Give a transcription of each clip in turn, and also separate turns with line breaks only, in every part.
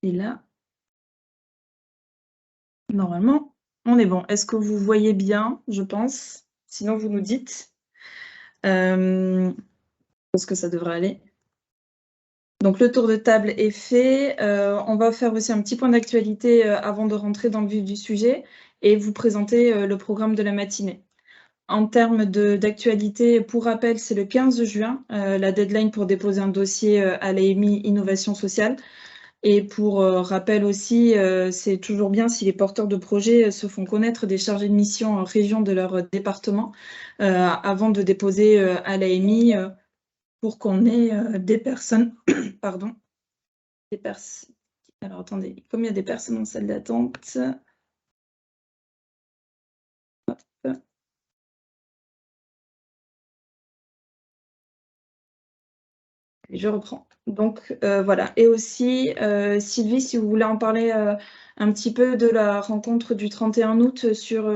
Et là, normalement, on est bon. Est-ce que vous voyez bien, je pense? Sinon, vous nous dites. Je pense que ça devrait aller. Donc, le tour de table est fait. On va faire aussi un petit point d'actualité avant de rentrer dans le vif du sujet et vous présenter le programme de la matinée. En termes d'actualité, pour rappel, c'est le 15 juin, la deadline pour déposer un dossier à l'AMI Innovation Sociale. Et pour rappel aussi, c'est toujours bien si les porteurs de projets se font connaître des chargés de mission en région de leur département avant de déposer à l'AMI pour qu'on ait des personnes, pardon, des personnes. Alors attendez, comme il y a des personnes en salle d'attente. Je reprends. Donc voilà. Et aussi, Sylvie, si vous voulez en parler un petit peu de la rencontre du 31 août sur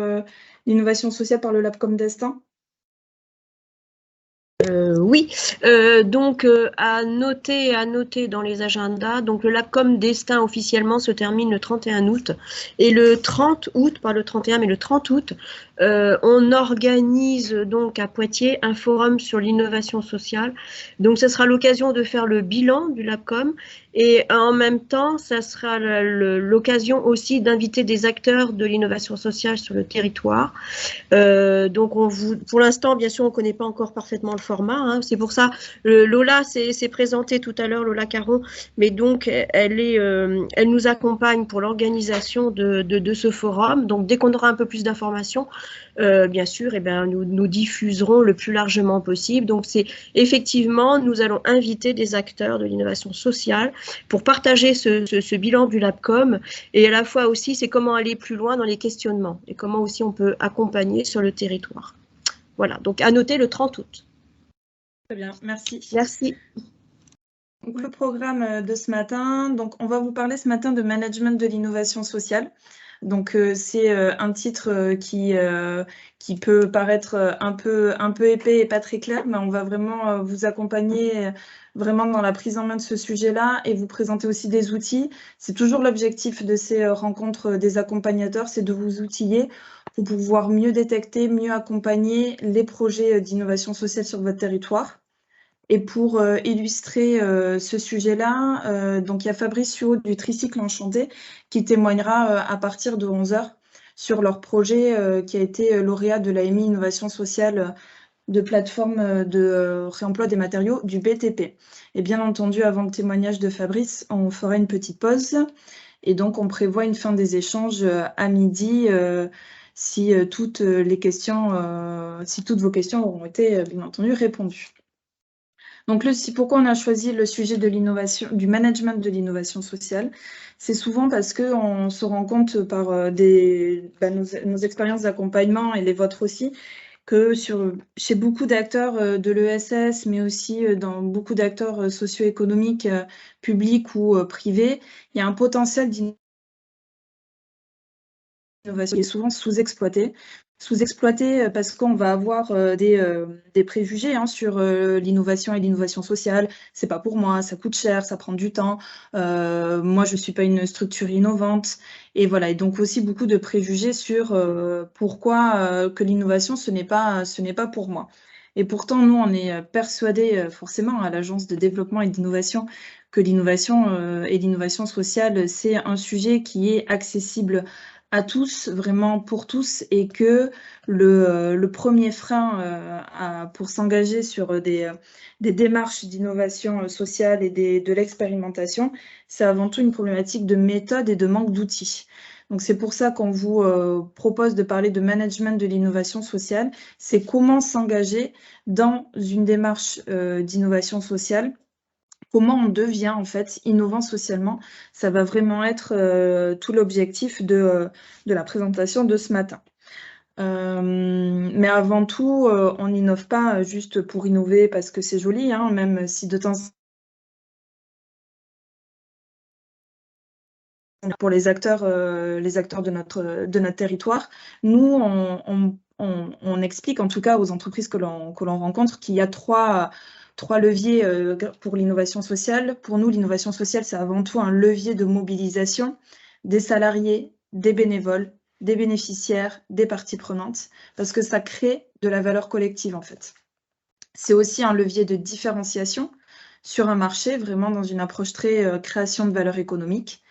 l'innovation sociale par le Labcom Destin.
Oui, donc à noter dans les agendas, donc le Labcom Destin officiellement se termine le 31 août et le 30 août, pas le 31 mais le 30 août, on organise donc à Poitiers un forum sur l'innovation sociale. Donc ce sera l'occasion de faire le bilan du Labcom et en même temps, ça sera l'occasion aussi d'inviter des acteurs de l'innovation sociale sur le territoire. Donc pour l'instant, bien sûr, on ne connaît pas encore parfaitement le format. Hein. C'est pour ça, Lola s'est présentée tout à l'heure, Lola Caron, mais donc elle nous accompagne pour l'organisation de ce forum. Donc dès qu'on aura un peu plus d'informations, bien sûr, nous diffuserons le plus largement possible. Donc c'est effectivement, nous allons inviter des acteurs de l'innovation sociale pour partager ce bilan du Labcom et à la fois aussi, c'est comment aller plus loin dans les questionnements et comment aussi on peut accompagner sur le territoire. Voilà, donc à noter le 30 août.
Très bien, merci.
Merci.
Donc, le programme de ce matin, donc on va vous parler ce matin de management de l'innovation sociale. Donc c'est un titre qui peut paraître un peu épais et pas très clair, mais on va vraiment vous accompagner vraiment dans la prise en main de ce sujet-là et vous présenter aussi des outils. C'est toujours l'objectif de ces rencontres des accompagnateurs, c'est de vous outiller pour pouvoir mieux détecter, mieux accompagner les projets d'innovation sociale sur votre territoire. Et pour illustrer ce sujet-là, donc il y a Fabrice Suot du Tricycle Enchanté qui témoignera à partir de 11 h sur leur projet qui a été lauréat de l'AMI Innovation Sociale de plateforme de réemploi des matériaux du BTP. Et bien entendu, avant le témoignage de Fabrice, on fera une petite pause. Et donc, on prévoit une fin des échanges à midi si toutes vos questions auront été, bien entendu, répondues. Donc, pourquoi on a choisi le sujet de l'innovation, du management de l'innovation sociale? C'est souvent parce qu'on se rend compte par nos expériences d'accompagnement et les vôtres aussi, que chez beaucoup d'acteurs de l'ESS, mais aussi dans beaucoup d'acteurs socio-économiques, publics ou privés, il y a un potentiel d'innovation qui est souvent sous-exploité. Sous-exploité parce qu'on va avoir des préjugés sur l'innovation et l'innovation sociale. C'est pas pour moi, ça coûte cher, ça prend du temps. Moi, je suis pas une structure innovante. Et voilà. Et donc aussi beaucoup de préjugés sur pourquoi que l'innovation, ce n'est pas pour moi. Et pourtant, nous, on est persuadés forcément à l'Agence de développement et d'innovation que l'innovation et l'innovation sociale, c'est un sujet qui est accessible à tous, vraiment pour tous, et que le premier frein pour s'engager sur des démarches d'innovation sociale et de l'expérimentation, c'est avant tout une problématique de méthode et de manque d'outils. Donc c'est pour ça qu'on vous propose de parler de management de l'innovation sociale. C'est comment s'engager dans une démarche d'innovation sociale. Comment on devient en fait innovant socialement, ça va vraiment être tout l'objectif de la présentation de ce matin. Mais avant tout, on n'innove pas juste pour innover parce que c'est joli, hein, même si de temps en temps pour les acteurs de notre territoire, nous on explique en tout cas aux entreprises que l'on rencontre qu'il y a trois 3 leviers pour l'innovation sociale. Pour nous, l'innovation sociale, c'est avant tout un levier de mobilisation des salariés, des bénévoles, des bénéficiaires, des parties prenantes, parce que ça crée de la valeur collective, en fait. C'est aussi un levier de différenciation sur un marché, vraiment dans une approche très création de valeur économique.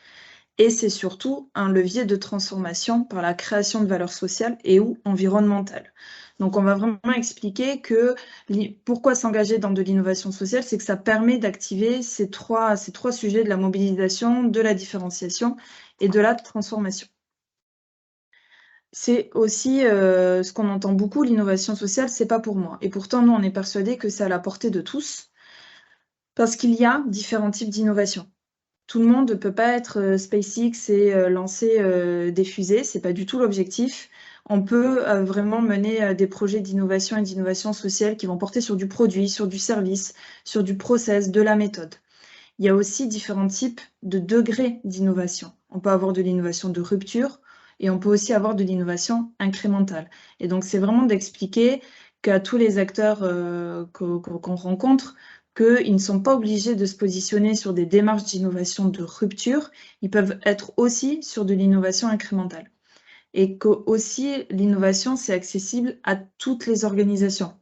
Et c'est surtout un levier de transformation par la création de valeur sociale et ou environnementale. Donc on va vraiment expliquer que pourquoi s'engager dans de l'innovation sociale, c'est que ça permet d'activer ces trois sujets de la mobilisation, de la différenciation et de la transformation. C'est aussi ce qu'on entend beaucoup, l'innovation sociale, c'est pas pour moi. Et pourtant, nous, on est persuadés que c'est à la portée de tous, parce qu'il y a différents types d'innovation. Tout le monde ne peut pas être SpaceX et lancer des fusées, c'est pas du tout l'objectif. On peut vraiment mener des projets d'innovation et d'innovation sociale qui vont porter sur du produit, sur du service, sur du process, de la méthode. Il y a aussi différents types de degrés d'innovation. On peut avoir de l'innovation de rupture et on peut aussi avoir de l'innovation incrémentale. Et donc, c'est vraiment d'expliquer qu'à tous les acteurs qu'on rencontre, qu'ils ne sont pas obligés de se positionner sur des démarches d'innovation de rupture, ils peuvent être aussi sur de l'innovation incrémentale. Et que aussi l'innovation, c'est accessible à toutes les organisations,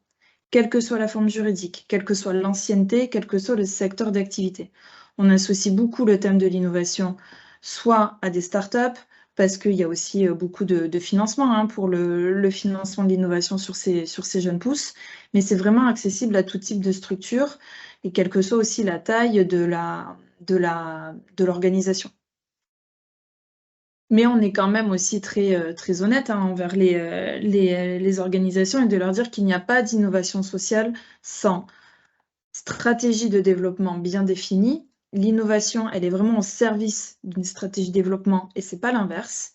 quelle que soit la forme juridique, quelle que soit l'ancienneté, quel que soit le secteur d'activité. On associe beaucoup le thème de l'innovation soit à des startups, parce qu'il y a aussi beaucoup de financement pour le financement de l'innovation sur ces jeunes pousses, mais c'est vraiment accessible à tout type de structure, et quelle que soit aussi la taille de l'organisation. Mais on est quand même aussi très honnête envers les organisations et de leur dire qu'il n'y a pas d'innovation sociale sans stratégie de développement bien définie. L'innovation, elle est vraiment au service d'une stratégie de développement et c'est pas l'inverse.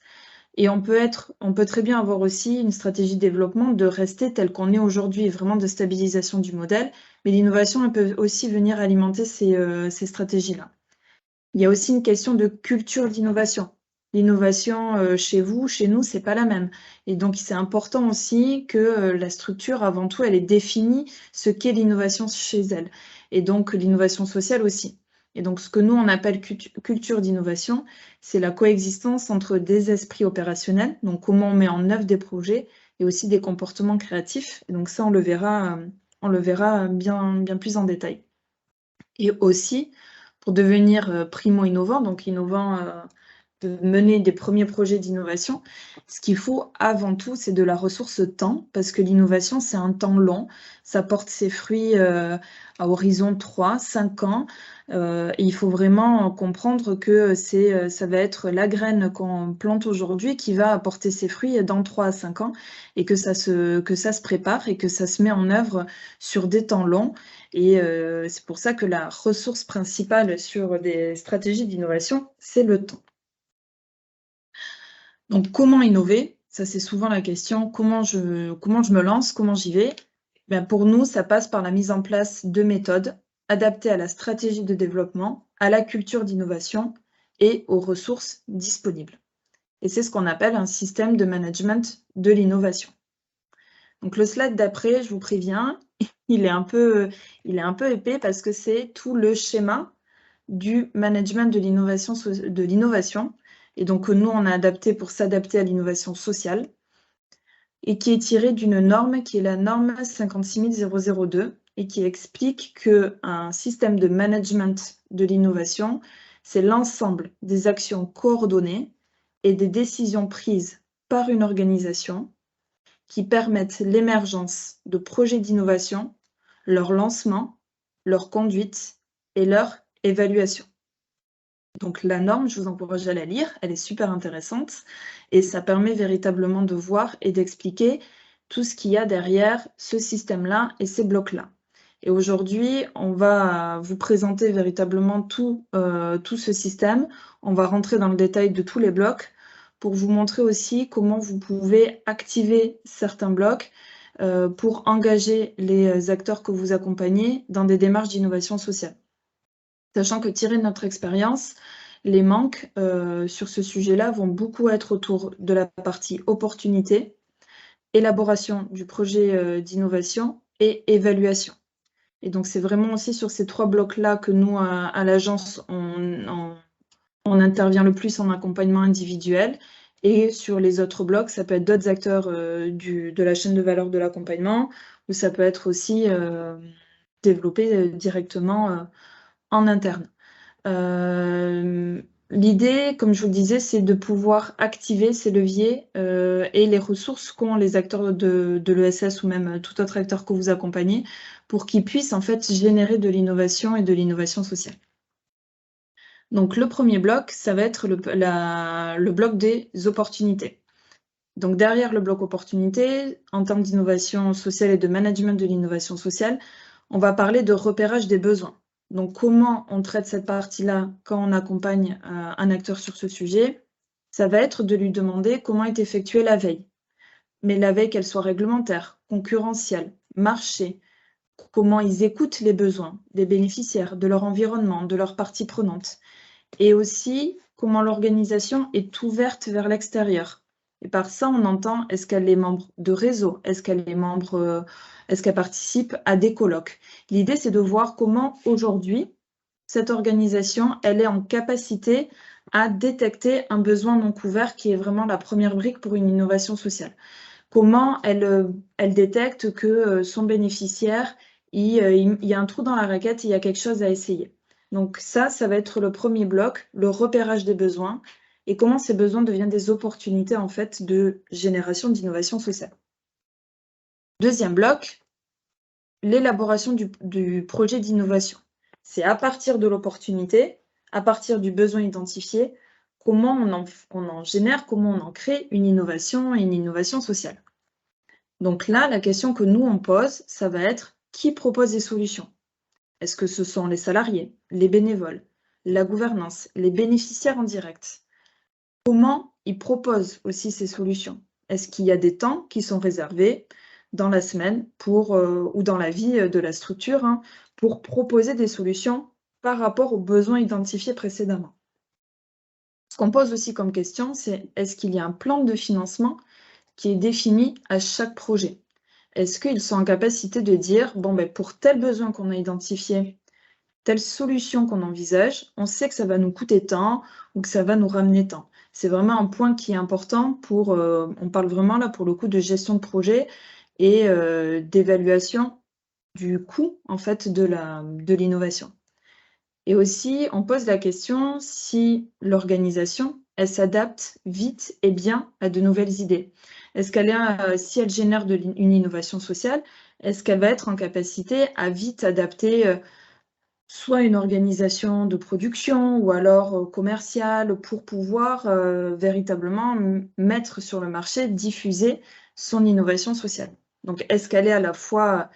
Et on peut très bien avoir aussi une stratégie de développement de rester tel qu'on est aujourd'hui, vraiment de stabilisation du modèle, mais l'innovation, elle peut aussi venir alimenter ces stratégies-là. Il y a aussi une question de culture d'innovation. L'innovation chez vous, chez nous, c'est pas la même. Et donc, c'est important aussi que la structure, avant tout, elle ait défini ce qu'est l'innovation chez elle. Et donc, l'innovation sociale aussi. Et donc, ce que nous, on appelle culture d'innovation, c'est la coexistence entre des esprits opérationnels, donc comment on met en œuvre des projets, et aussi des comportements créatifs. Et donc, ça, on le verra bien plus en détail. Et aussi, pour devenir primo-innovant, donc innovant, de mener des premiers projets d'innovation, ce qu'il faut avant tout, c'est de la ressource temps, parce que l'innovation, c'est un temps long. Ça porte ses fruits à horizon 3-5 ans. Et il faut vraiment comprendre que ça va être la graine qu'on plante aujourd'hui qui va apporter ses fruits dans 3 à 5 ans, et que ça se prépare et que ça se met en œuvre sur des temps longs. Et c'est pour ça que la ressource principale sur des stratégies d'innovation, c'est le temps. Donc, comment innover? Ça, c'est souvent la question. Comment je me lance? Comment j'y vais? Ben, pour nous, ça passe par la mise en place de méthodes adaptées à la stratégie de développement, à la culture d'innovation et aux ressources disponibles. Et c'est ce qu'on appelle un système de management de l'innovation. Donc, le slide d'après, je vous préviens, il est un peu épais parce que c'est tout le schéma du management de l'innovation. Et donc, nous, on a adapté pour s'adapter à l'innovation sociale et qui est tiré d'une norme qui est la norme 56002 et qui explique qu'un système de management de l'innovation, c'est l'ensemble des actions coordonnées et des décisions prises par une organisation qui permettent l'émergence de projets d'innovation, leur lancement, leur conduite et leur évaluation. Donc la norme, je vous encourage à la lire, elle est super intéressante et ça permet véritablement de voir et d'expliquer tout ce qu'il y a derrière ce système-là et ces blocs-là. Et aujourd'hui, on va vous présenter véritablement tout ce système. On va rentrer dans le détail de tous les blocs pour vous montrer aussi comment vous pouvez activer certains blocs pour engager les acteurs que vous accompagnez dans des démarches d'innovation sociale. Sachant que tiré de notre expérience, les manques sur ce sujet-là vont beaucoup être autour de la partie opportunité, élaboration du projet d'innovation et évaluation. Et donc, c'est vraiment aussi sur ces 3 blocs-là que nous, à l'agence, on intervient le plus en accompagnement individuel. Et sur les autres blocs, ça peut être d'autres acteurs de la chaîne de valeur de l'accompagnement, ou ça peut être aussi développé directement en interne. L'idée, comme je vous le disais, c'est de pouvoir activer ces leviers et les ressources qu'ont les acteurs de l'ESS ou même tout autre acteur que vous accompagnez pour qu'ils puissent en fait générer de l'innovation et de l'innovation sociale. Donc le premier bloc, ça va être le bloc des opportunités. Donc derrière le bloc opportunités, en termes d'innovation sociale et de management de l'innovation sociale, on va parler de repérage des besoins. Donc comment on traite cette partie-là quand on accompagne un acteur sur ce sujet? Ça va être de lui demander comment est effectuée la veille. Mais la veille, qu'elle soit réglementaire, concurrentielle, marché, comment ils écoutent les besoins des bénéficiaires, de leur environnement, de leurs parties prenantes. Et aussi comment l'organisation est ouverte vers l'extérieur. Et par ça, on entend, est-ce qu'elle est membre de réseau? Est-ce qu'elle est membre, est-ce qu'elle participe à des colloques? L'idée, c'est de voir comment aujourd'hui, cette organisation, elle est en capacité à détecter un besoin non couvert qui est vraiment la première brique pour une innovation sociale. Comment elle détecte que son bénéficiaire, il y a un trou dans la raquette, il y a quelque chose à essayer. Donc ça va être le premier bloc, le repérage des besoins et comment ces besoins deviennent des opportunités en fait de génération d'innovation sociale. Deuxième bloc, l'élaboration du projet d'innovation. C'est à partir de l'opportunité, à partir du besoin identifié, comment on en génère, comment on en crée une innovation et une innovation sociale. Donc là, la question que nous, on pose, ça va être qui propose des solutions? Est-ce que ce sont les salariés, les bénévoles, la gouvernance, les bénéficiaires en direct? Comment ils proposent aussi ces solutions? Est-ce qu'il y a des temps qui sont réservés dans la semaine ou dans la vie de la structure pour proposer des solutions par rapport aux besoins identifiés précédemment? Ce qu'on pose aussi comme question, c'est est-ce qu'il y a un plan de financement qui est défini à chaque projet? Est-ce qu'ils sont en capacité de dire, bon, ben, pour tel besoin qu'on a identifié, telle solution qu'on envisage, on sait que ça va nous coûter tant ou que ça va nous ramener tant. C'est vraiment un point qui est important pour, on parle vraiment là pour le coup de gestion de projet et d'évaluation du coût en fait de l'innovation. Et aussi, on pose la question si l'organisation, elle s'adapte vite et bien à de nouvelles idées. Est-ce qu'elle est, si elle génère une innovation sociale, est-ce qu'elle va être en capacité à vite adapter soit une organisation de production ou alors commerciale pour pouvoir véritablement mettre sur le marché, diffuser son innovation sociale. Donc, est-ce qu'elle est à la fois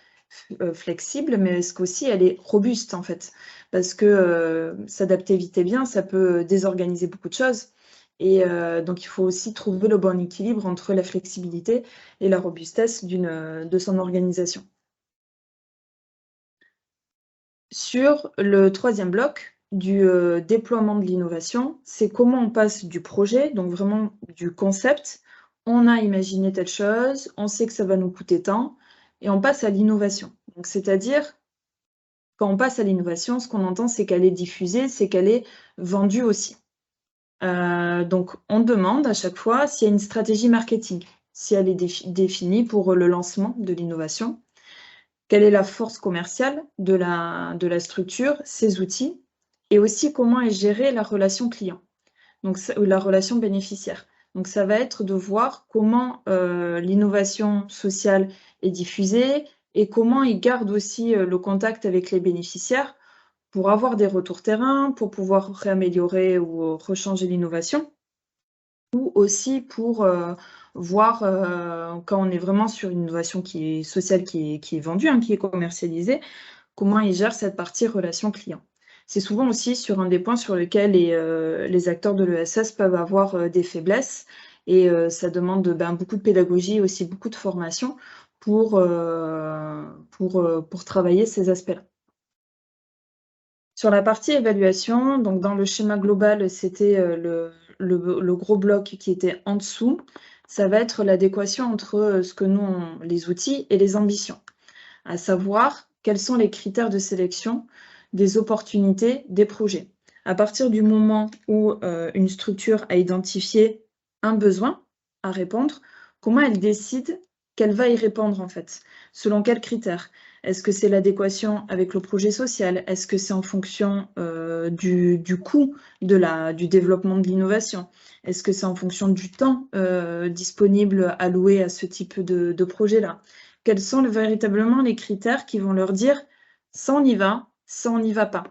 flexible, mais est-ce qu'aussi elle est robuste en fait? Parce que s'adapter vite et bien, ça peut désorganiser beaucoup de choses. Et donc, il faut aussi trouver le bon équilibre entre la flexibilité et la robustesse de son organisation. Sur le troisième bloc du déploiement de l'innovation, c'est comment on passe du projet, donc vraiment du concept, on a imaginé telle chose, on sait que ça va nous coûter tant, et on passe à l'innovation. Donc c'est-à-dire, quand on passe à l'innovation, ce qu'on entend, c'est qu'elle est diffusée, c'est qu'elle est vendue aussi. Donc on demande à chaque fois s'il y a une stratégie marketing, si elle est définie pour le lancement de l'innovation. Quelle est la force commerciale de la structure, ses outils, et aussi comment est gérée la relation client, donc la relation bénéficiaire. Donc ça va être de voir comment l'innovation sociale est diffusée et comment ils gardent aussi le contact avec les bénéficiaires pour avoir des retours terrain, pour pouvoir réaméliorer ou rechanger l'innovation, ou aussi pour voir quand on est vraiment sur une innovation qui est sociale, qui est vendue, qui est commercialisée, comment ils gèrent cette partie relation client. C'est souvent aussi sur un des points sur lesquels les acteurs de l'ESS peuvent avoir des faiblesses et ça demande beaucoup de pédagogie et aussi beaucoup de formation pour travailler ces aspects-là. Sur la partie évaluation, donc dans le schéma global, c'était le gros bloc qui était en dessous. Ça va être l'adéquation entre ce que nous, les outils et les ambitions. À savoir, quels sont les critères de sélection des opportunités, des projets. À partir du moment où une structure a identifié un besoin à répondre, comment elle décide qu'elle va y répondre en fait? Selon quels critères? Est-ce que c'est l'adéquation avec le projet social? Est-ce que c'est en fonction du coût du développement de l'innovation? Est-ce que c'est en fonction du temps disponible alloué à ce type de projet-là? Quels sont véritablement les critères qui vont leur dire ça on y va, ça on n'y va pas?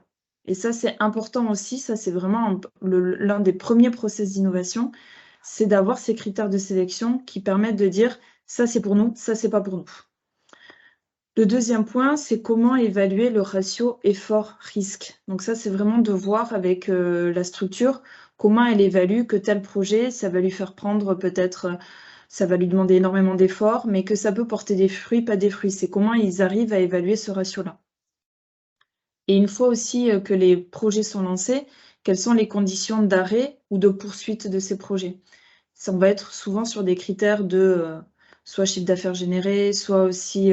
Et ça, c'est important aussi, ça c'est vraiment l'un des premiers process d'innovation, c'est d'avoir ces critères de sélection qui permettent de dire ça c'est pour nous, ça c'est pas pour nous. Le deuxième point, c'est comment évaluer le ratio effort-risque. Donc ça, c'est vraiment de voir avec la structure comment elle évalue que tel projet, ça va lui faire prendre peut-être, ça va lui demander énormément d'efforts, mais que ça peut porter des fruits, pas des fruits. C'est comment ils arrivent à évaluer ce ratio-là. Et une fois aussi que les projets sont lancés, quelles sont les conditions d'arrêt ou de poursuite de ces projets? Ça, on va être souvent sur des critères de soit chiffre d'affaires généré, soit aussi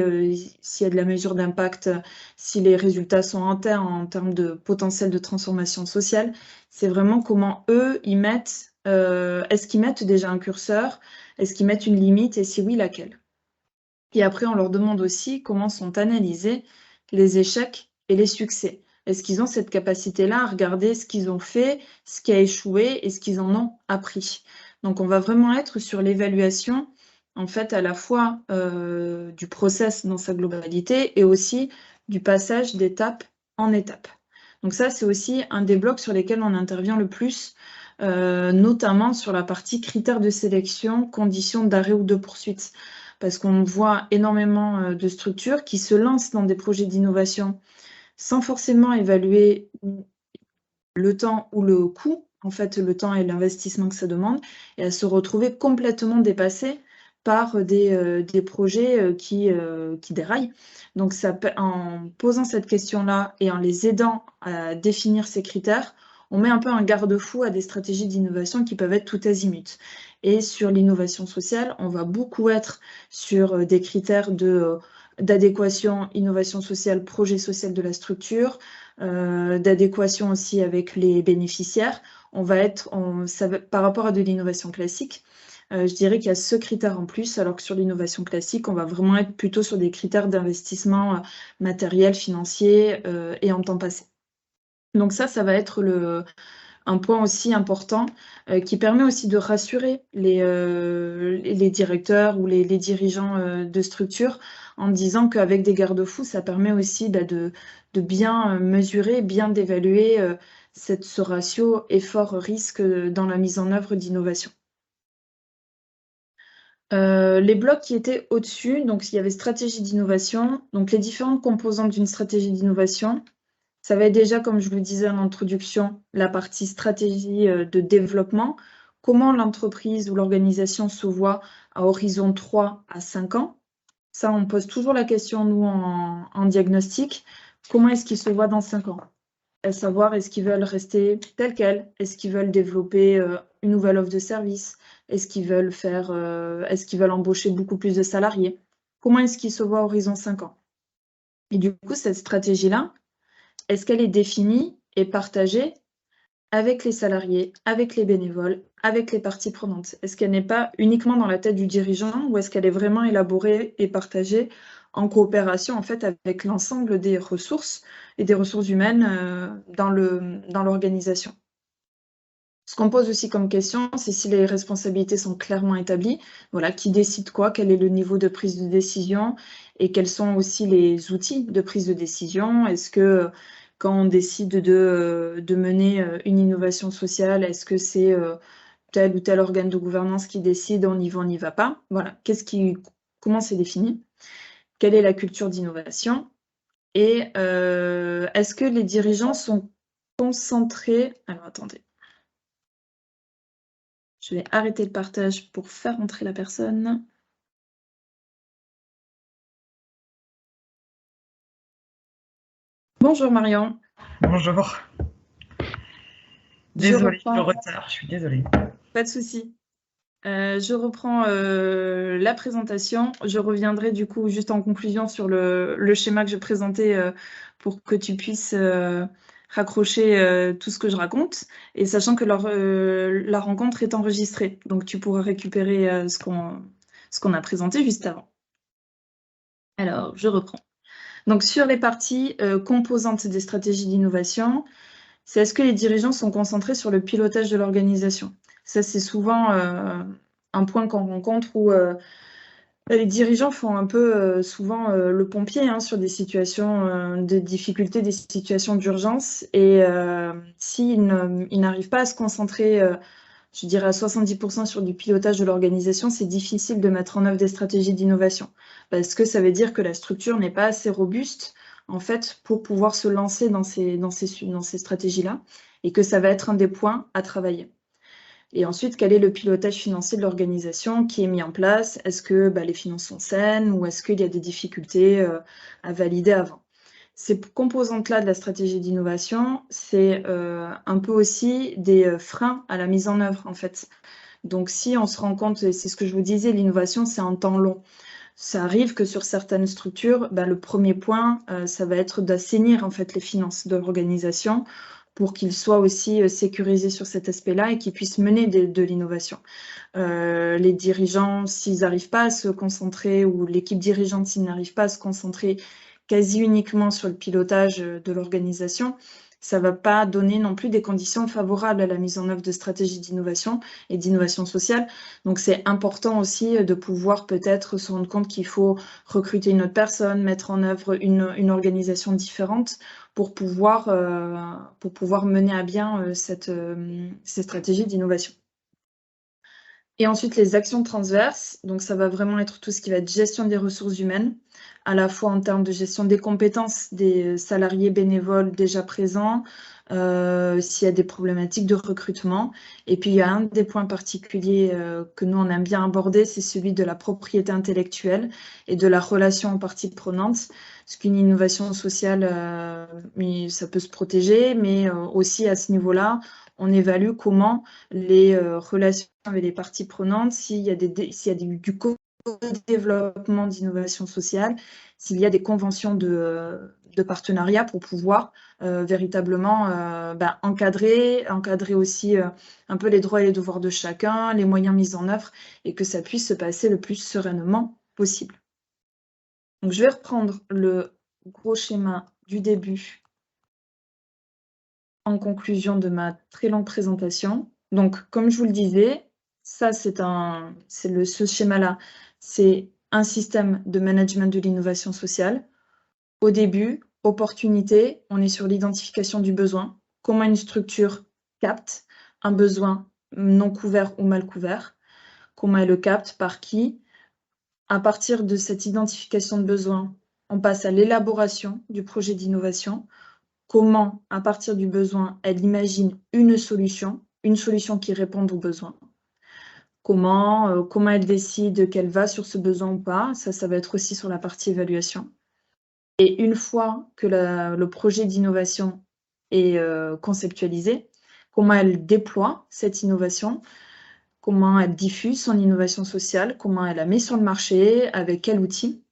s'il y a de la mesure d'impact, si les résultats sont en termes de potentiel de transformation sociale. C'est vraiment comment eux, ils mettent, est-ce qu'ils mettent déjà un curseur? Est-ce qu'ils mettent une limite? Et si oui, laquelle? Et après, on leur demande aussi comment sont analysés les échecs et les succès. Est-ce qu'ils ont cette capacité-là à regarder ce qu'ils ont fait, ce qui a échoué et ce qu'ils en ont appris? Donc, on va vraiment être sur l'évaluation, en fait, à la fois du process dans sa globalité et aussi du passage d'étape en étape. Donc ça, c'est aussi un des blocs sur lesquels on intervient le plus, notamment sur la partie critères de sélection, conditions d'arrêt ou de poursuite. Parce qu'on voit énormément de structures qui se lancent dans des projets d'innovation sans forcément évaluer le temps ou le coût, en fait, le temps et l'investissement que ça demande, et à se retrouver complètement dépassées par des projets qui déraillent. Donc, en posant cette question-là et en les aidant à définir ces critères, on met un peu un garde-fou à des stratégies d'innovation qui peuvent être tout azimut. Et sur l'innovation sociale, on va beaucoup être sur des critères d'adéquation, innovation sociale, projet social de la structure, d'adéquation aussi avec les bénéficiaires. On va être, par rapport à de l'innovation classique, je dirais qu'il y a ce critère en plus, alors que sur l'innovation classique, on va vraiment être plutôt sur des critères d'investissement matériel, financier et en temps passé. Donc ça va être un point aussi important qui permet aussi de rassurer les directeurs ou les dirigeants de structure en disant qu'avec des garde-fous, ça permet aussi de bien mesurer, bien d'évaluer ce ratio effort-risque dans la mise en œuvre d'innovation. Les blocs qui étaient au-dessus, donc il y avait stratégie d'innovation, donc les différentes composantes d'une stratégie d'innovation. Ça va être déjà, comme je le disais en introduction, la partie stratégie de développement. Comment l'entreprise ou l'organisation se voit à horizon 3 à 5 ans? Ça, on pose toujours la question, nous, en diagnostic. Comment est-ce qu'ils se voient dans 5 ans? À savoir, est-ce qu'ils veulent rester tels quels? Est-ce qu'ils veulent développer une nouvelle offre de service? Est-ce qu'ils veulent embaucher beaucoup plus de salariés? Comment est-ce qu'ils se voient à horizon 5 ans? Et du coup, cette stratégie-là, est-ce qu'elle est définie et partagée avec les salariés, avec les bénévoles, avec les parties prenantes? Est-ce qu'elle n'est pas uniquement dans la tête du dirigeant ou est-ce qu'elle est vraiment élaborée et partagée en coopération en fait avec l'ensemble des ressources et des ressources humaines dans l'organisation? Ce qu'on pose aussi comme question, c'est si les responsabilités sont clairement établies. Voilà, qui décide quoi, quel est le niveau de prise de décision et quels sont aussi les outils de prise de décision. Est-ce que quand on décide de mener une innovation sociale, est-ce que c'est tel ou tel organe de gouvernance qui décide, on y va, on n'y va pas? Voilà, comment c'est défini? Quelle est la culture d'innovation? Et est-ce que les dirigeants sont concentrés? Alors, attendez. Je vais arrêter le partage pour faire entrer la personne. Bonjour Marion.
Bonjour. Désolée, le retard, je suis désolée.
Pas de souci. Je reprends la présentation. Je reviendrai du coup juste en conclusion sur le schéma que je présentais pour que tu puisses raccrocher tout ce que je raconte, et sachant que la rencontre est enregistrée, donc tu pourras récupérer ce qu'on a présenté juste avant. Alors, je reprends. Donc, sur les parties composantes des stratégies d'innovation, c'est est-ce que les dirigeants sont concentrés sur le pilotage de l'organisation? Ça, c'est souvent un point qu'on rencontre où les dirigeants font un peu souvent le pompier hein, sur des situations de difficulté, des situations d'urgence. Et s'ils n'arrivent pas à se concentrer, je dirais à 70% sur du pilotage de l'organisation, c'est difficile de mettre en œuvre des stratégies d'innovation. Parce que ça veut dire que la structure n'est pas assez robuste, en fait, pour pouvoir se lancer dans ces stratégies-là, et que ça va être un des points à travailler. Et ensuite, quel est le pilotage financier de l'organisation qui est mis en place? Est-ce que les finances sont saines ou est-ce qu'il y a des difficultés à valider avant? Ces composantes-là de la stratégie d'innovation, c'est un peu aussi des freins à la mise en œuvre, en fait. Donc, si on se rend compte, et c'est ce que je vous disais, l'innovation, c'est un temps long. Ça arrive que sur certaines structures, le premier point, ça va être d'assainir en fait les finances de l'organisation pour qu'ils soient aussi sécurisés sur cet aspect-là et qu'ils puissent mener de l'innovation. Les dirigeants, s'ils n'arrivent pas à se concentrer, ou l'équipe dirigeante, s'ils n'arrivent pas à se concentrer quasi uniquement sur le pilotage de l'organisation, ça ne va pas donner non plus des conditions favorables à la mise en œuvre de stratégies d'innovation et d'innovation sociale. Donc, c'est important aussi de pouvoir peut-être se rendre compte qu'il faut recruter une autre personne, mettre en œuvre une organisation différente pour pouvoir mener à bien ces stratégies d'innovation. Et ensuite, les actions transverses. Donc, ça va vraiment être tout ce qui va être gestion des ressources humaines, à la fois en termes de gestion des compétences des salariés bénévoles déjà présents, s'il y a des problématiques de recrutement. Et puis, il y a un des points particuliers que nous, on aime bien aborder, c'est celui de la propriété intellectuelle et de la relation aux parties prenantes. Parce qu'une innovation sociale, ça peut se protéger, mais aussi à ce niveau-là, on évalue comment les relations avec les parties prenantes, s'il y a du co-développement d'innovation sociale, s'il y a des conventions de partenariat pour pouvoir véritablement encadrer aussi un peu les droits et les devoirs de chacun, les moyens mis en œuvre, et que ça puisse se passer le plus sereinement possible. Donc, je vais reprendre le gros schéma du début en conclusion de ma très longue présentation. Donc, comme je vous le disais, ça, ce schéma-là, c'est un système de management de l'innovation sociale. Au début, opportunité, on est sur l'identification du besoin. Comment une structure capte un besoin non couvert ou mal couvert? Comment elle le capte? Par qui? À partir de cette identification de besoin, on passe à l'élaboration du projet d'innovation. Comment, à partir du besoin, elle imagine une solution qui réponde aux besoins. Comment elle décide qu'elle va sur ce besoin ou pas, ça va être aussi sur la partie évaluation. Et une fois que le projet d'innovation est conceptualisé, comment elle déploie cette innovation, comment elle diffuse son innovation sociale, comment elle la met sur le marché, avec quel outil.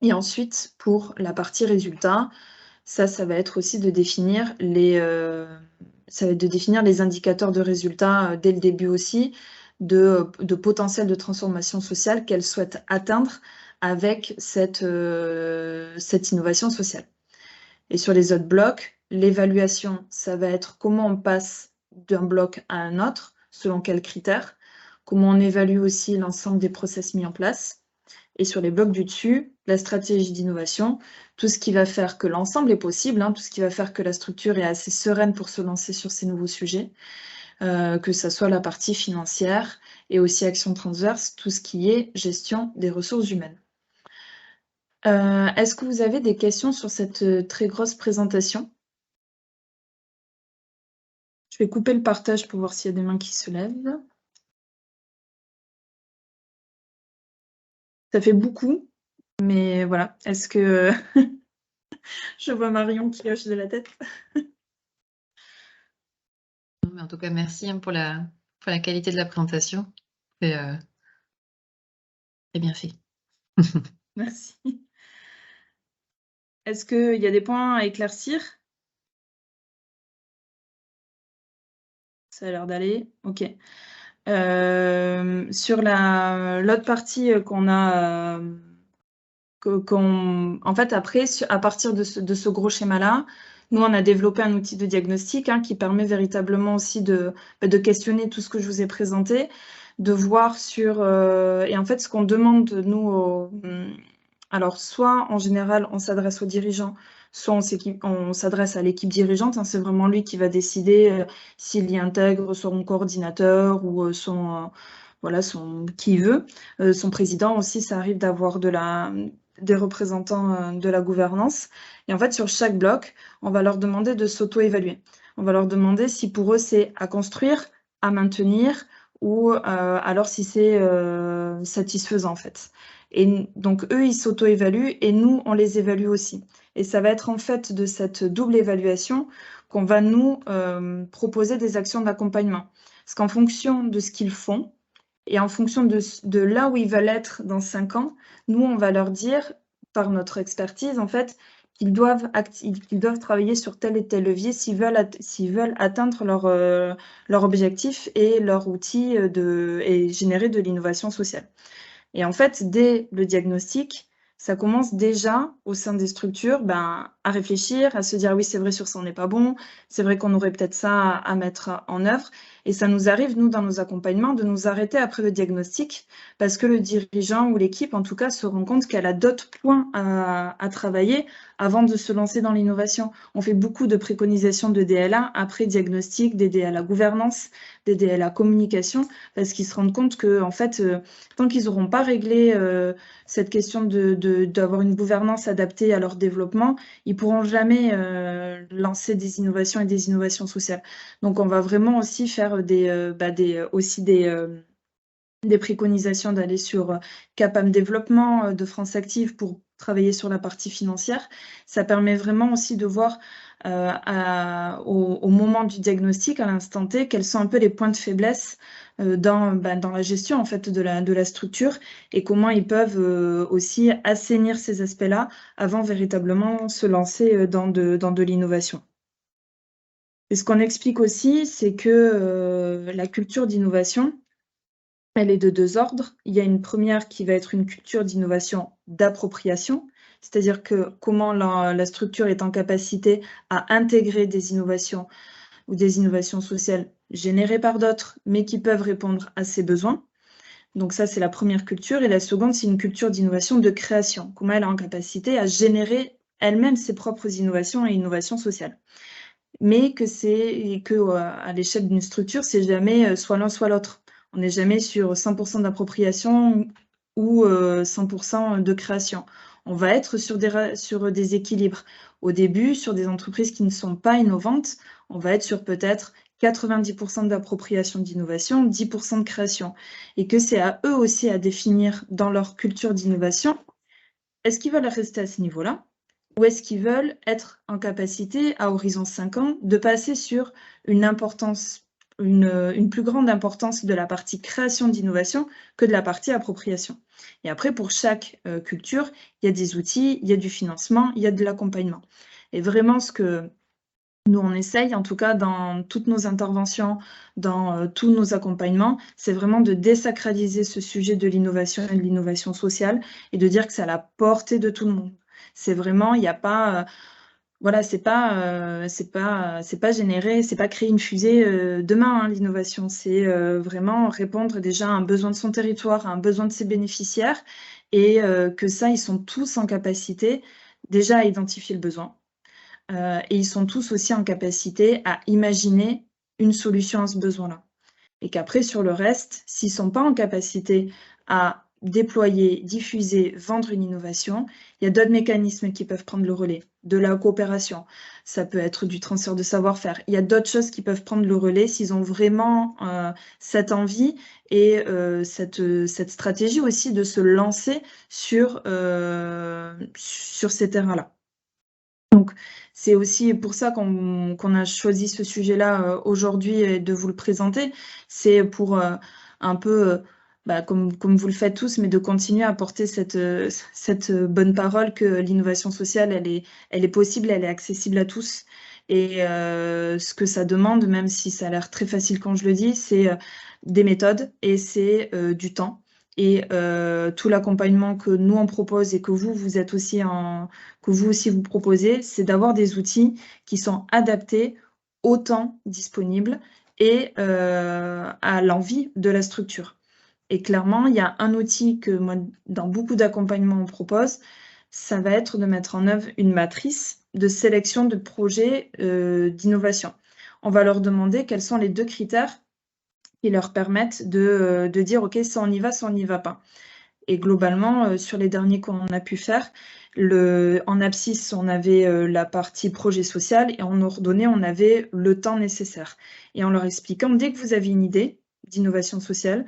Et ensuite, pour la partie résultat, ça va être aussi de définir les indicateurs de résultats dès le début aussi, de potentiel de transformation sociale qu'elle souhaite atteindre avec cette innovation sociale. Et sur les autres blocs, l'évaluation, ça va être comment on passe d'un bloc à un autre, selon quels critères, comment on évalue aussi l'ensemble des process mis en place. Et sur les blocs du dessus, la stratégie d'innovation, tout ce qui va faire que l'ensemble est possible, tout ce qui va faire que la structure est assez sereine pour se lancer sur ces nouveaux sujets, que ce soit la partie financière et aussi action transverse, tout ce qui est gestion des ressources humaines. Est-ce que vous avez des questions sur cette très grosse présentation? Je vais couper le partage pour voir s'il y a des mains qui se lèvent. Ça fait beaucoup, mais voilà. Est-ce que... Je vois Marion qui hoche de la tête.
En tout cas, merci pour la qualité de la présentation. C'est bien fait.
Merci. Est-ce qu'il y a des points à éclaircir? Ça a l'air d'aller. OK. Sur l'autre partie qu'on a, en fait, après, à partir de ce gros schéma-là, nous, on a développé un outil de diagnostic qui permet véritablement aussi de questionner tout ce que je vous ai présenté, de voir sur... et en fait, ce qu'on demande, nous, alors, soit en général, on s'adresse aux dirigeants, soit on s'adresse à l'équipe dirigeante. C'est vraiment lui qui va décider s'il y intègre son coordinateur ou voilà, qui il veut. Son président aussi, ça arrive d'avoir des représentants de la gouvernance. Et en fait, sur chaque bloc, on va leur demander de s'auto-évaluer. On va leur demander si pour eux, c'est à construire, à maintenir, ou alors si c'est satisfaisant, en fait. Et donc, eux, ils s'auto-évaluent et nous, on les évalue aussi. Et ça va être en fait de cette double évaluation qu'on va nous proposer des actions d'accompagnement. Parce qu'en fonction de ce qu'ils font et en fonction de là où ils veulent être dans 5 ans, nous, on va leur dire, par notre expertise, en fait, qu'ils doivent travailler sur tel et tel levier s'ils veulent atteindre leur objectif et leur outil et générer de l'innovation sociale. Et en fait, dès le diagnostic, ça commence déjà au sein des structures à réfléchir, à se dire oui, c'est vrai, sur ça, on n'est pas bon, c'est vrai qu'on aurait peut-être ça à mettre en œuvre. Et ça nous arrive, nous, dans nos accompagnements, de nous arrêter après le diagnostic parce que le dirigeant ou l'équipe, en tout cas, se rend compte qu'elle a d'autres points à travailler avant de se lancer dans l'innovation. On fait beaucoup de préconisations de DLA après diagnostic, des DLA gouvernance, des DLA communication, parce qu'ils se rendent compte que, en fait, tant qu'ils n'auront pas réglé cette question d'avoir une gouvernance adaptée à leur développement, ils ne pourront jamais lancer des innovations et des innovations sociales. Donc, on va vraiment aussi faire des préconisations d'aller sur CAPAM Développement de France Active pour travailler sur la partie financière. Ça permet vraiment aussi de voir au moment du diagnostic, à l'instant T, quels sont un peu les points de faiblesse dans la gestion en fait, de la structure et comment ils peuvent aussi assainir ces aspects-là avant véritablement se lancer dans de l'innovation. Et ce qu'on explique aussi, c'est que la culture d'innovation, elle est de 2 ordres. Il y a une première qui va être une culture d'innovation d'appropriation, c'est-à-dire que comment la structure est en capacité à intégrer des innovations ou des innovations sociales générées par d'autres, mais qui peuvent répondre à ses besoins. Donc ça, c'est la première culture. Et la seconde, c'est une culture d'innovation de création, comment elle est en capacité à générer elle-même ses propres innovations et innovations sociales. Mais à l'échelle d'une structure, c'est jamais soit l'un soit l'autre. On n'est jamais sur 100% d'appropriation ou 100% de création. On va être sur des équilibres. Au début, sur des entreprises qui ne sont pas innovantes, on va être sur peut-être 90% d'appropriation d'innovation, 10% de création. Et que c'est à eux aussi à définir dans leur culture d'innovation, est-ce qu'ils veulent rester à ce niveau-là ? Ou est-ce qu'ils veulent être en capacité, à horizon 5 ans, de passer sur une plus grande importance de la partie création d'innovation que de la partie appropriation. Et après, pour chaque culture, il y a des outils, il y a du financement, il y a de l'accompagnement. Et vraiment, ce que nous, on essaye, en tout cas dans toutes nos interventions, dans tous nos accompagnements, c'est vraiment de désacraliser ce sujet de l'innovation et de l'innovation sociale et de dire que c'est à la portée de tout le monde. C'est vraiment, il n'y a pas, voilà, c'est pas générer, c'est pas créer une fusée demain, l'innovation. C'est vraiment répondre déjà à un besoin de son territoire, à un besoin de ses bénéficiaires et que ça, ils sont tous en capacité déjà à identifier le besoin. Et ils sont tous aussi en capacité à imaginer une solution à ce besoin-là. Et qu'après, sur le reste, s'ils ne sont pas en capacité à déployer, diffuser, vendre une innovation, il y a d'autres mécanismes qui peuvent prendre le relais, de la coopération, ça peut être du transfert de savoir-faire. Il y a d'autres choses qui peuvent prendre le relais s'ils ont vraiment cette envie et cette stratégie aussi de se lancer sur ces terrains-là. Donc, c'est aussi pour ça qu'on a choisi ce sujet-là aujourd'hui et de vous le présenter. C'est pour un peu comme vous le faites tous, mais de continuer à porter cette bonne parole que l'innovation sociale, elle est possible, elle est accessible à tous. Et ce que ça demande, même si ça a l'air très facile quand je le dis, c'est des méthodes et c'est du temps. Et tout l'accompagnement que nous on propose et que vous êtes aussi que vous aussi vous proposez, c'est d'avoir des outils qui sont adaptés au temps disponible et à l'envie de la structure. Et clairement, il y a un outil que moi, dans beaucoup d'accompagnements, on propose, ça va être de mettre en œuvre une matrice de sélection de projets d'innovation. On va leur demander quels sont les 2 critères qui leur permettent de dire, OK, ça on y va pas. Et globalement, sur les derniers qu'on a pu faire, en abscisse, on avait la partie projet social et en ordonnée, on avait le temps nécessaire. Et en leur expliquant, dès que vous avez une idée d'innovation sociale,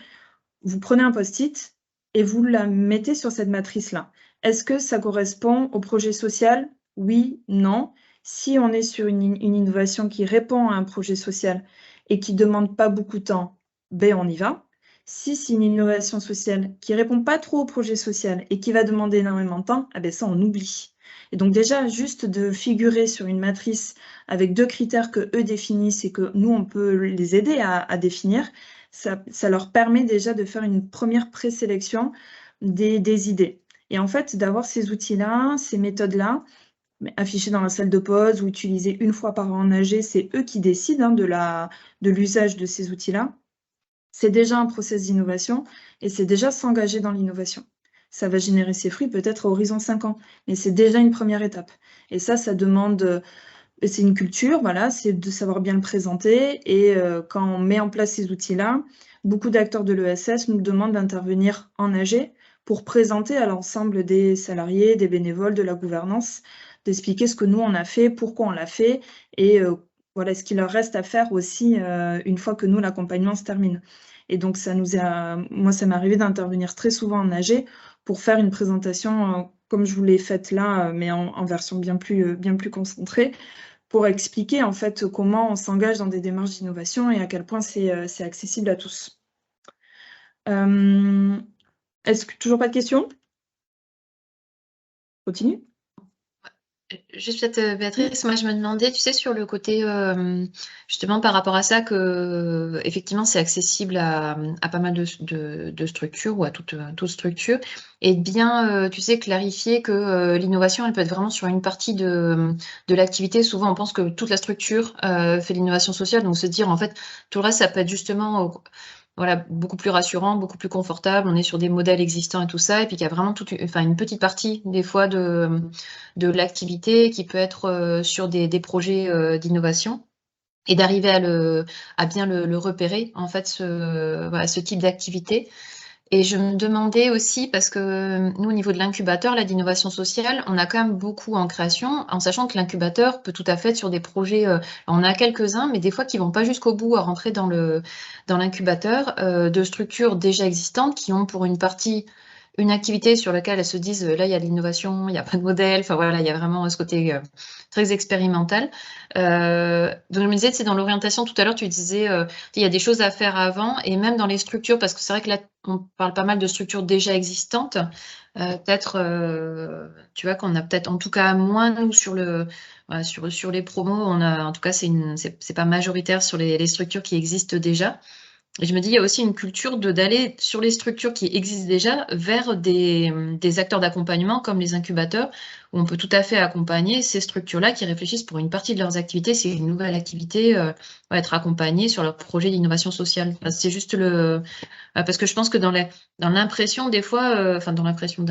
vous prenez un post-it et vous la mettez sur cette matrice-là. Est-ce que ça correspond au projet social? Oui, non. Si on est sur une innovation qui répond à un projet social et qui ne demande pas beaucoup de temps, ben on y va. Si c'est une innovation sociale qui ne répond pas trop au projet social et qui va demander énormément de temps, ah ben ça, on oublie. Et donc déjà, juste de figurer sur une matrice avec 2 critères que eux définissent et que nous, on peut les aider à définir, ça leur permet déjà de faire une première présélection des idées. Et en fait, d'avoir ces outils-là, ces méthodes-là, affichées dans la salle de pause ou utilisées une fois par an en AG, c'est eux qui décident de l'usage de ces outils-là. C'est déjà un process d'innovation et c'est déjà s'engager dans l'innovation. Ça va générer ses fruits peut-être à horizon 5 ans, mais c'est déjà une première étape. Et ça demande c'est une culture, voilà, c'est de savoir bien le présenter. Et quand on met en place ces outils-là, beaucoup d'acteurs de l'ESS nous demandent d'intervenir en AG pour présenter à l'ensemble des salariés, des bénévoles, de la gouvernance, d'expliquer ce que nous on a fait, pourquoi on l'a fait, et voilà ce qu'il leur reste à faire aussi une fois que nous l'accompagnement se termine. Et donc moi ça m'est arrivé d'intervenir très souvent en AG pour faire une présentation comme je vous l'ai faite là, mais en version bien plus concentrée, pour expliquer en fait comment on s'engage dans des démarches d'innovation et à quel point c'est accessible à tous. Est-ce que toujours pas de questions? Continue.
Juste peut-être, Béatrice, moi je me demandais, tu sais, sur le côté, justement par rapport à ça, que effectivement c'est accessible à pas mal de structures ou à toute structure, et bien, tu sais, clarifier que l'innovation, elle peut être vraiment sur une partie de l'activité. Souvent, on pense que toute la structure fait l'innovation sociale, donc se dire, en fait, tout le reste, ça peut être justement voilà, beaucoup plus rassurant, beaucoup plus confortable. On est sur des modèles existants et tout ça, et puis qu'il y a vraiment une petite partie des fois de l'activité qui peut être sur des projets d'innovation, et d'arriver à bien le repérer, en fait, ce type d'activité. Et je me demandais aussi, parce que nous, au niveau de l'incubateur d'innovation sociale, on a quand même beaucoup en création, en sachant que l'incubateur peut tout à fait être sur des projets, on a quelques-uns, mais des fois qui vont pas jusqu'au bout à rentrer dans l'incubateur, de structures déjà existantes qui ont pour une partie une activité sur laquelle elles se disent, là, il y a de l'innovation, il n'y a pas de modèle, enfin voilà, il y a vraiment ce côté très expérimental. Donc je me disais, c'est dans l'orientation, tout à l'heure, tu disais, il y a des choses à faire avant, et même dans les structures, parce que c'est vrai que là, on parle pas mal de structures déjà existantes, peut-être, tu vois, qu'on a peut-être, en tout cas, moins, nous, sur les promos, on a, en tout cas, c'est pas majoritaire sur les structures qui existent déjà. Et je me dis, il y a aussi une culture d'aller sur les structures qui existent déjà vers des acteurs d'accompagnement comme les incubateurs, où on peut tout à fait accompagner ces structures-là qui réfléchissent pour une partie de leurs activités, c'est une nouvelle activité, être accompagnées sur leur projet d'innovation sociale. Enfin, c'est juste parce que je pense que dans l'impression, des fois, dans l'impression,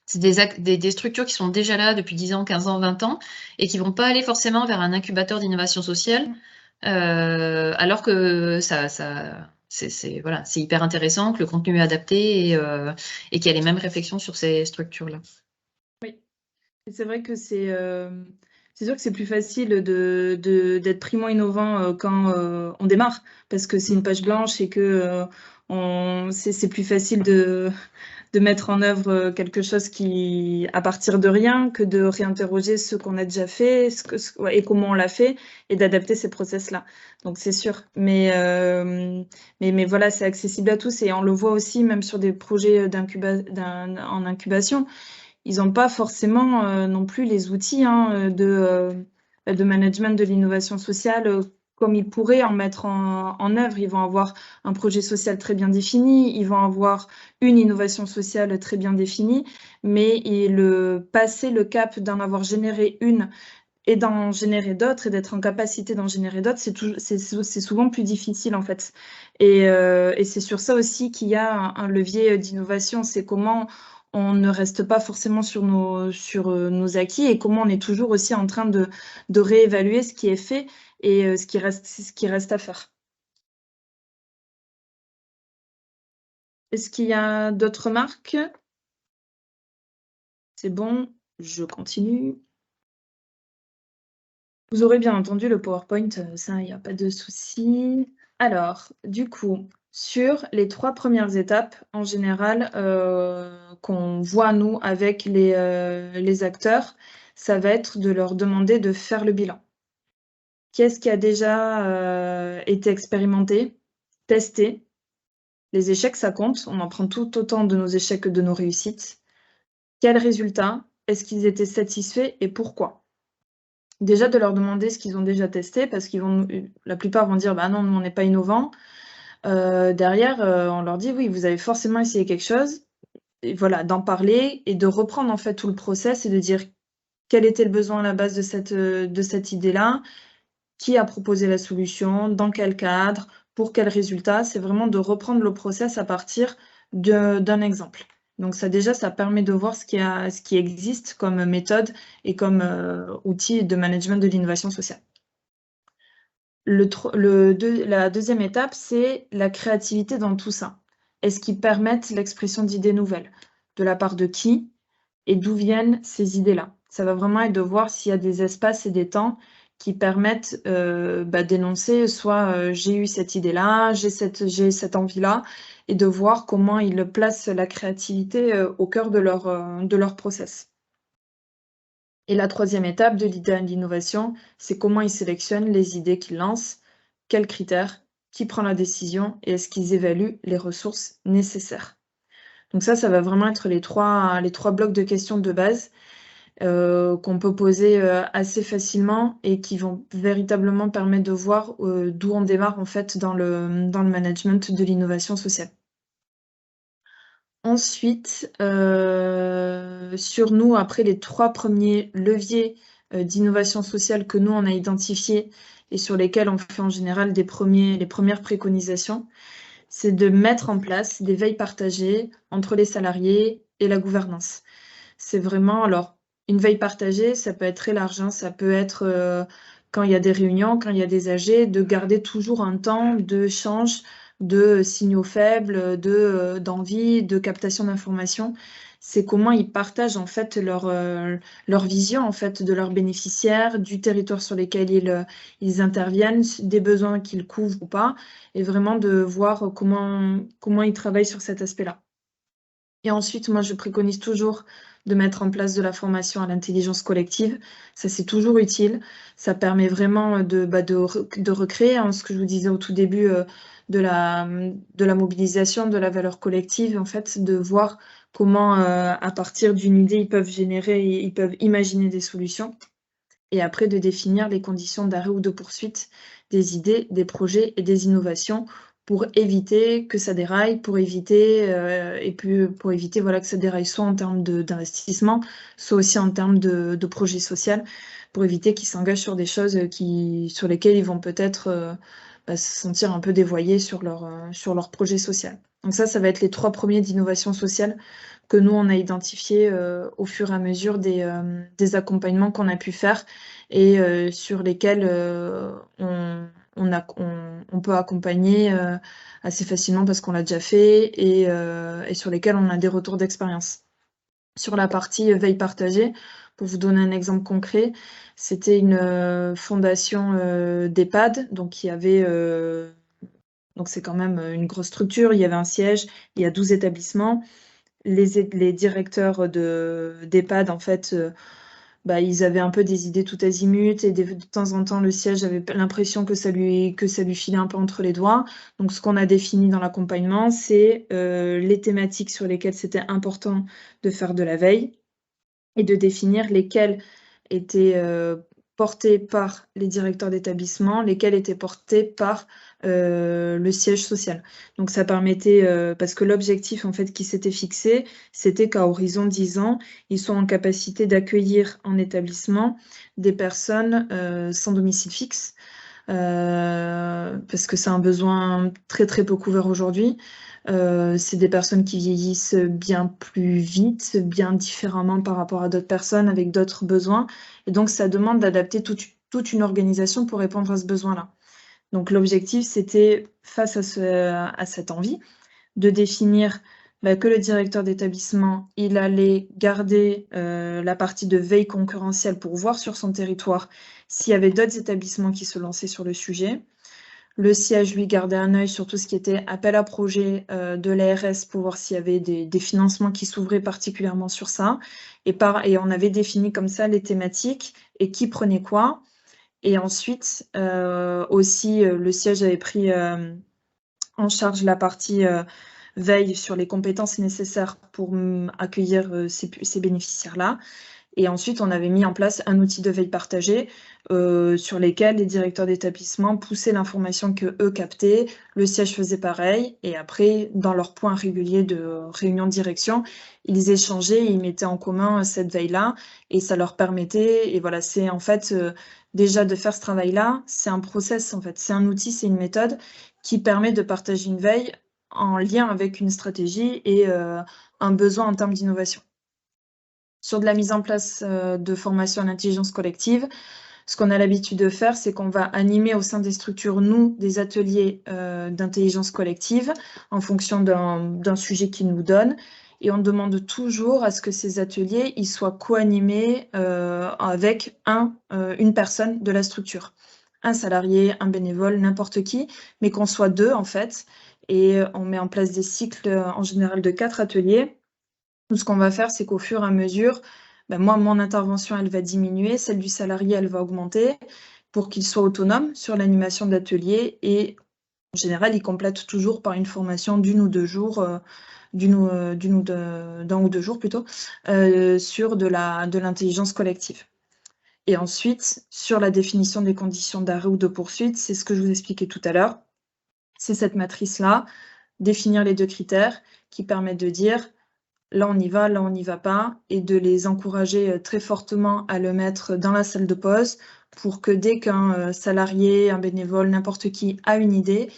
c'est des structures qui sont déjà là depuis 10 ans, 15 ans, 20 ans, et qui vont pas aller forcément vers un incubateur d'innovation sociale. Alors que voilà, c'est hyper intéressant, que le contenu est adapté et qu'il y a les mêmes réflexions sur ces structures-là.
Oui, c'est vrai que c'est sûr que c'est plus facile d'être primo-innovant quand on démarre, parce que c'est une page blanche et que c'est plus facile mettre en œuvre quelque chose qui, à partir de rien, que de réinterroger ce qu'on a déjà fait et comment on l'a fait et d'adapter ces process-là. Donc c'est sûr. Mais voilà, c'est accessible à tous et on le voit aussi même sur des projets en incubation. Ils n'ont pas forcément non plus les outils de management de l'innovation sociale comme ils pourraient en mettre en œuvre. Ils vont avoir un projet social très bien défini, ils vont avoir une innovation sociale très bien définie, mais passer le cap d'en avoir généré une et d'en générer d'autres et d'être en capacité d'en générer d'autres, c'est souvent plus difficile en fait. Et c'est sur ça aussi qu'il y a un levier d'innovation, c'est comment on ne reste pas forcément sur nos acquis et comment on est toujours aussi en train de réévaluer ce qui est fait et ce qui reste à faire. Est-ce qu'il y a d'autres remarques? C'est bon, je continue. Vous aurez bien entendu le PowerPoint, ça, il n'y a pas de souci. Alors, du coup, sur les 3 premières étapes, en général, qu'on voit, nous, avec les acteurs, ça va être de leur demander de faire le bilan. Qu'est-ce qui a déjà été expérimenté, testé? Les échecs, ça compte. On en prend tout autant de nos échecs que de nos réussites. Quels résultats? Est-ce qu'ils étaient satisfaits et pourquoi? Déjà, de leur demander ce qu'ils ont déjà testé, parce la plupart vont dire, bah non, nous, on n'est pas innovants. Derrière, on leur dit, oui, vous avez forcément essayé quelque chose. Et voilà, d'en parler et de reprendre en fait tout le process et de dire quel était le besoin à la base de cette idée-là, qui a proposé la solution, dans quel cadre, pour quel résultat. C'est vraiment de reprendre le process à partir d'un exemple. Donc ça déjà, ça permet de voir ce qui existe comme méthode et comme outil de management de l'innovation sociale. La deuxième étape, c'est la créativité dans tout ça. Est-ce qu'ils permettent l'expression d'idées nouvelles? De la part de qui? Et d'où viennent ces idées-là? Ça va vraiment être de voir s'il y a des espaces et des temps qui permettent d'énoncer soit j'ai eu cette idée-là, j'ai cette envie-là, et de voir comment ils placent la créativité au cœur de leur process. Et la troisième étape de l'idée à l'innovation, c'est comment ils sélectionnent les idées qu'ils lancent, quels critères, qui prend la décision et est-ce qu'ils évaluent les ressources nécessaires. Donc ça va vraiment être les trois blocs de questions de base qu'on peut poser assez facilement et qui vont véritablement permettre de voir d'où on démarre en fait dans le management de l'innovation sociale. Ensuite, sur nous, après les 3 premiers leviers d'innovation sociale que nous, on a identifiés et sur lesquels on fait en général les premières préconisations, c'est de mettre en place des veilles partagées entre les salariés et la gouvernance. C'est vraiment, alors, une veille partagée, ça peut être très large, hein, ça peut être quand il y a des réunions, quand il y a des AG, de garder toujours un temps d'échange de signaux faibles, d'envie, de captation d'informations. C'est comment ils partagent en fait leur vision en fait de leurs bénéficiaires, du territoire sur lequel ils interviennent, des besoins qu'ils couvrent ou pas, et vraiment de voir comment ils travaillent sur cet aspect-là. Et ensuite, moi, je préconise toujours de mettre en place de la formation à l'intelligence collective. Ça, c'est toujours utile. Ça permet vraiment de recréer ce que je vous disais au tout début de la mobilisation, de la valeur collective, en fait, de voir comment, à partir d'une idée, ils peuvent imaginer des solutions. Et après, de définir les conditions d'arrêt ou de poursuite des idées, des projets et des innovations pour éviter que ça déraille, pour éviter voilà, que ça déraille soit en termes d'investissement, soit aussi en termes de projet social, pour éviter qu'ils s'engagent sur des choses sur lesquelles ils vont peut-être se sentir un peu dévoyés sur leur projet social. Donc ça va être les 3 premiers d'innovation sociale que nous, on a identifiés au fur et à mesure des accompagnements qu'on a pu faire et sur lesquels on peut accompagner assez facilement parce qu'on l'a déjà fait et sur lesquels on a des retours d'expérience. Sur la partie veille partagée, pour vous donner un exemple concret, c'était une fondation d'EHPAD, donc donc c'est quand même une grosse structure, il y avait un siège, il y a 12 établissements. les directeurs d'EHPAD, en fait, ils avaient un peu des idées tout azimut et de temps en temps, le siège avait l'impression que ça lui filait un peu entre les doigts. Donc, ce qu'on a défini dans l'accompagnement, c'est les thématiques sur lesquelles c'était important de faire de la veille et de définir lesquelles étaient portées par les directeurs d'établissement, lesquelles étaient portées par le siège social. Donc ça permettait, parce que l'objectif en fait qui s'était fixé, c'était qu'à horizon 10 ans, ils soient en capacité d'accueillir en établissement des personnes sans domicile fixe, parce que c'est un besoin très très peu couvert aujourd'hui. C'est des personnes qui vieillissent bien plus vite, bien différemment par rapport à d'autres personnes avec d'autres besoins. Et donc, ça demande d'adapter toute une organisation pour répondre à ce besoin-là. Donc, l'objectif, c'était, face à cette envie, de définir que le directeur d'établissement, il allait garder la partie de veille concurrentielle pour voir sur son territoire s'il y avait d'autres établissements qui se lançaient sur le sujet. Le siège, lui, gardait un œil sur tout ce qui était appel à projet de l'ARS pour voir s'il y avait des financements qui s'ouvraient particulièrement sur ça. Et on avait défini comme ça les thématiques et qui prenait quoi. Et ensuite, aussi, le siège avait pris en charge la partie veille sur les compétences nécessaires pour accueillir ces bénéficiaires-là. Et ensuite, on avait mis en place un outil de veille partagé sur lesquels les directeurs d'établissement poussaient l'information que eux captaient, le siège faisait pareil, et après, dans leurs points réguliers de réunion de direction, ils échangeaient, ils mettaient en commun cette veille-là, et ça leur permettait, et voilà, c'est en fait déjà de faire ce travail-là, c'est un process en fait, c'est un outil, c'est une méthode qui permet de partager une veille en lien avec une stratégie et un besoin en termes d'innovation. Sur de la mise en place de formation en intelligence collective, ce qu'on a l'habitude de faire, c'est qu'on va animer au sein des structures, nous, des ateliers d'intelligence collective en fonction d'un sujet qu'ils nous donnent. Et on demande toujours à ce que ces ateliers ils soient co-animés avec une personne de la structure. Un salarié, un bénévole, n'importe qui, mais qu'on soit deux en fait. Et on met en place des cycles en général de 4 ateliers. Tout ce qu'on va faire, c'est qu'au fur et à mesure, moi, mon intervention, elle va diminuer, celle du salarié, elle va augmenter pour qu'il soit autonome sur l'animation d'atelier et en général, il complète toujours par une formation d'un ou deux jours plutôt, sur de l'intelligence collective. Et ensuite, sur la définition des conditions d'arrêt ou de poursuite, c'est ce que je vous expliquais tout à l'heure. C'est cette matrice-là, définir les 2 critères qui permettent de dire là on y va, là on n'y va pas, et de les encourager très fortement à le mettre dans la salle de pause pour que dès qu'un salarié, un bénévole, n'importe qui a une idée,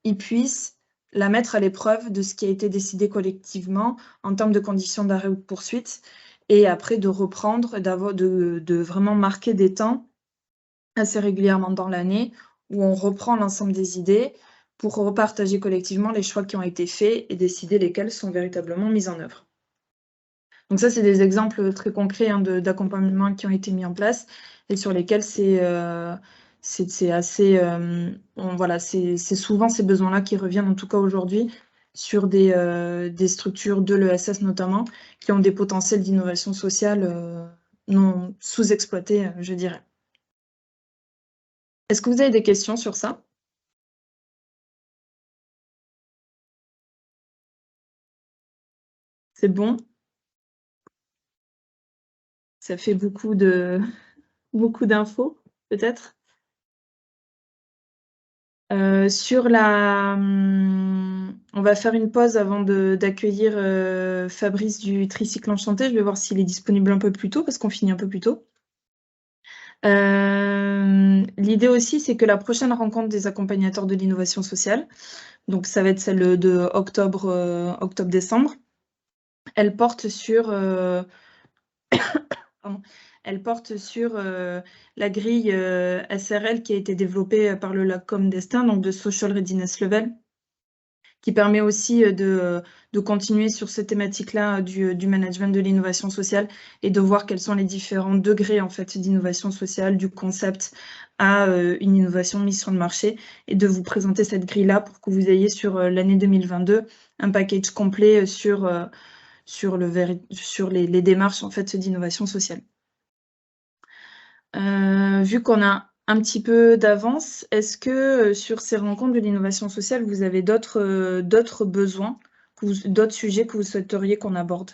il puisse la mettre à l'épreuve de ce qui a été décidé collectivement en termes de conditions d'arrêt ou de poursuite, et après de reprendre, de vraiment marquer des temps assez régulièrement dans l'année où on reprend l'ensemble des idées pour repartager collectivement les choix qui ont été faits et décider lesquels sont véritablement mis en œuvre. Donc ça, c'est des exemples très concrets d'accompagnement qui ont été mis en place et sur lesquels c'est assez... voilà, c'est souvent ces besoins-là qui reviennent, en tout cas aujourd'hui, sur des structures de l'ESS notamment, qui ont des potentiels d'innovation sociale non sous-exploités, je dirais. Est-ce que vous avez des questions sur ça? C'est bon? Ça fait beaucoup d'infos, peut-être? On va faire une pause avant d'accueillir Fabrice du Tricycle Enchanté. Je vais voir s'il est disponible un peu plus tôt, parce qu'on finit un peu plus tôt. L'idée aussi, c'est que la prochaine rencontre des accompagnateurs de l'innovation sociale, donc ça va être celle de octobre-décembre, elle porte sur la grille SRL qui a été développée par le LabCom Destin, donc de Social Readiness Level, qui permet aussi de continuer sur cette thématique-là du management de l'innovation sociale et de voir quels sont les différents degrés en fait d'innovation sociale, du concept à une innovation mise sur le marché, et de vous présenter cette grille-là pour que vous ayez sur l'année 2022 un package complet sur sur les démarches en fait, d'innovation sociale. Vu qu'on a un petit peu d'avance, est-ce que sur ces rencontres de l'innovation sociale, vous avez d'autres besoins, d'autres sujets que vous souhaiteriez qu'on aborde?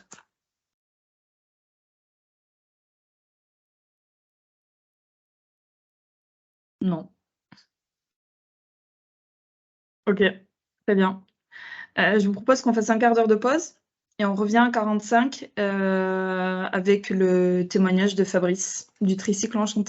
Non. Ok, très bien. Je vous propose qu'on fasse un quart d'heure de pause et on revient à 45 avec le témoignage de Fabrice du tricycle enchanté.